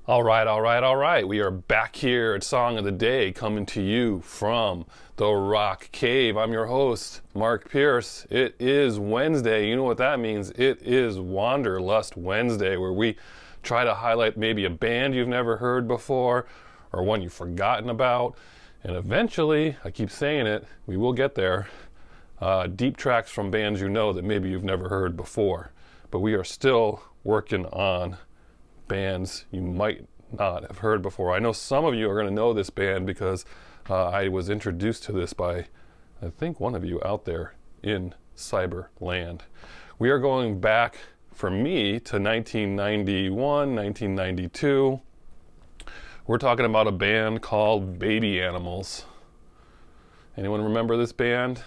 All right. We are back here at Song of the Day, coming to you from the Rock Cave. I'm your host, Mark Pierce. It is Wednesday. You know what that means. It is Wanderlust Wednesday, where we try to highlight maybe a band you've never heard before or one you've forgotten about. And eventually, I keep saying it, we will get there, deep tracks from bands you know that maybe you've never heard before. But we are still working on bands you might not have heard before. I know some of you are going to know this band because I was introduced to this by, I think, one of you out there in cyberland. We are going back, for me, to 1991, 1992. We're talking about a band called Baby Animals. Anyone remember this band?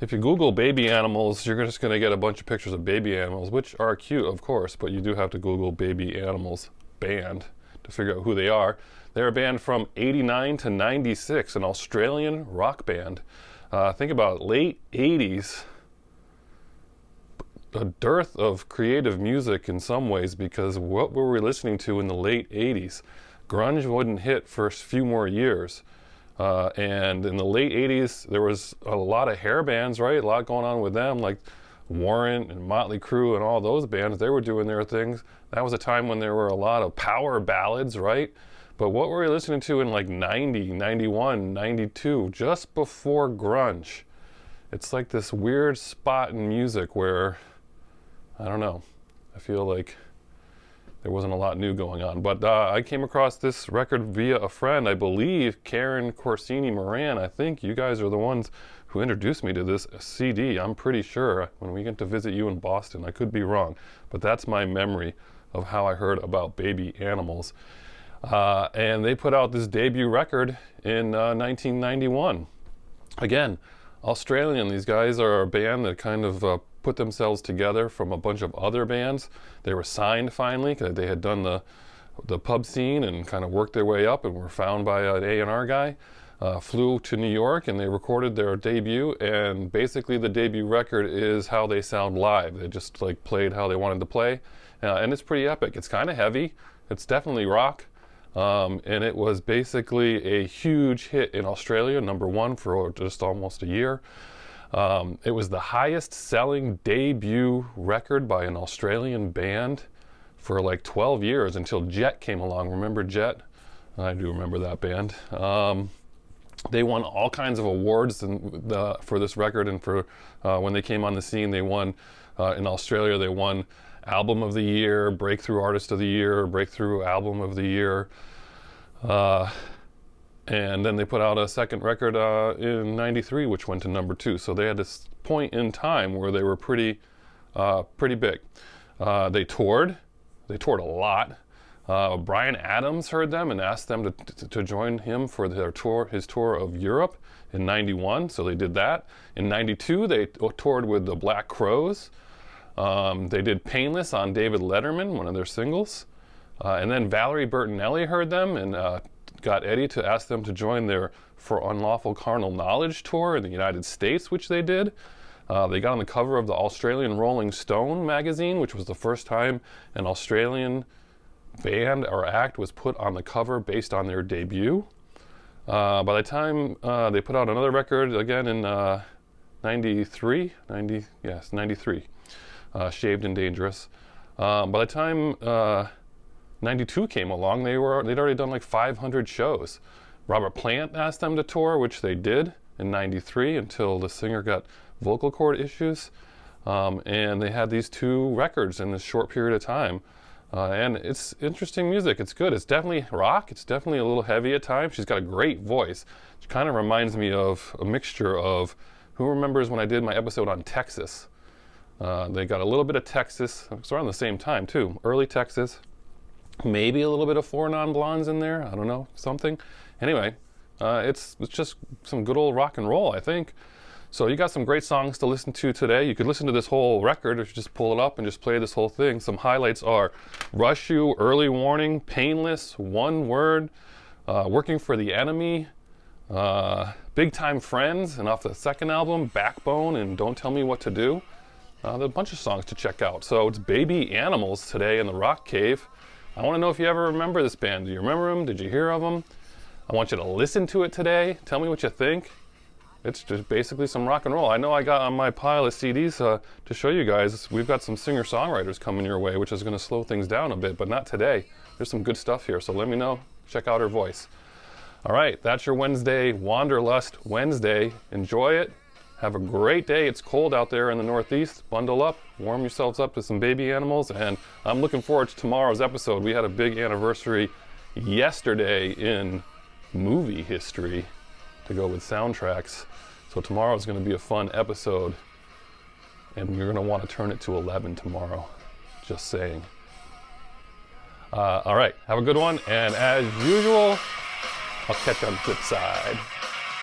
If you Google Baby Animals, you're just going to get a bunch of pictures of baby animals, which are cute, of course, but you do have to Google Baby Animals band to figure out who they are. They're a band from 89 to 96, an Australian rock band. Think about it, late 80s, a dearth of creative music in some ways, because what were we listening to in the late 80s? Grunge wouldn't hit for a few more years. And in the late 80s, there was a lot of hair bands, right? A lot going on with them, like Warrant and Motley Crue and all those bands. They were doing their things. That was a time when there were a lot of power ballads, right? But what were we listening to in like 90, 91, 92, just before grunge? It's like this weird spot in music where, I don't know, I feel like there wasn't a lot new going on. But I came across this record via a friend, I believe, Karen Corsini Moran. I think you guys are the ones who introduced me to this CD. I'm pretty sure when we get to visit you in Boston. I could be wrong, but that's my memory of how I heard about Baby Animals. And they put out this debut record in 1991. Again, Australian. These guys are a band that kind of put themselves together from a bunch of other bands. They were signed finally because they had done the pub scene and kind of worked their way up and were found by an A&R guy. Flew to New York and they recorded their debut, and basically the debut record is how they sound live. They just like played how they wanted to play, and it's pretty epic. It's kind of heavy. It's definitely rock. And it was basically a huge hit in Australia, #1 for just almost a year. It was the highest selling debut record by an Australian band for like 12 years until Jet came along. Remember Jet? I do remember that band. They won all kinds of awards for this record, and for when they came on the scene, they won in Australia. They won Album of the Year, Breakthrough Artist of the Year, Breakthrough Album of the Year. And then they put out a second record in 93, which went to #2. So they had this point in time where they were pretty big. They toured a lot. Bryan Adams heard them and asked them to join him for his tour of Europe in 91. So they did that. In 92, they toured with the Black Crowes. They did Painless on David Letterman, one of their singles. And then Valerie Bertinelli heard them and got Eddie to ask them to join their For Unlawful Carnal Knowledge tour in the United States, which they did. They got on the cover of the Australian Rolling Stone magazine, which was the first time an Australian band or act was put on the cover based on their debut. By the time they put out another record again in 93, Shaved and Dangerous. By the time 92 came along, they'd already done like 500 shows. Robert Plant asked them to tour, which they did in 93 until the singer got vocal cord issues. And they had these 2 records in this short period of time. And it's interesting music. It's good. It's definitely rock. It's definitely a little heavy at times. She's got a great voice. She kind of reminds me of a mixture of, who remembers when I did my episode on Texas? They got a little bit of Texas. It's around the same time too. Early Texas. Maybe a little bit of 4 Non-Blondes in there. I don't know, something. Anyway, it's just some good old rock and roll, I think. So you got some great songs to listen to today. You could listen to this whole record if you just pull it up and just play this whole thing. Some highlights are Rush You, Early Warning, Painless, One Word, Working for the Enemy, Big Time Friends, and off the second album, Backbone and Don't Tell Me What to Do. There's a bunch of songs to check out. So it's Baby Animals today in the Rock Cave. I want to know if you ever remember this band. Do you remember them? Did you hear of them? I want you to listen to it today. Tell me what you think. It's just basically some rock and roll. I know I got on my pile of CDs to show you guys. We've got some singer-songwriters coming your way, which is going to slow things down a bit, but not today. There's some good stuff here, so let me know. Check out her voice. All right, that's your Wednesday, Wanderlust Wednesday. Enjoy it. Have a great day. It's cold out there in the Northeast. Bundle up, warm yourselves up to some baby animals, and I'm looking forward to tomorrow's episode. We had a big anniversary yesterday in movie history to go with soundtracks. So tomorrow is going to be a fun episode, and you're going to want to turn it to 11 tomorrow. Just saying. All right, have a good one, and as usual, I'll catch you on the flip side.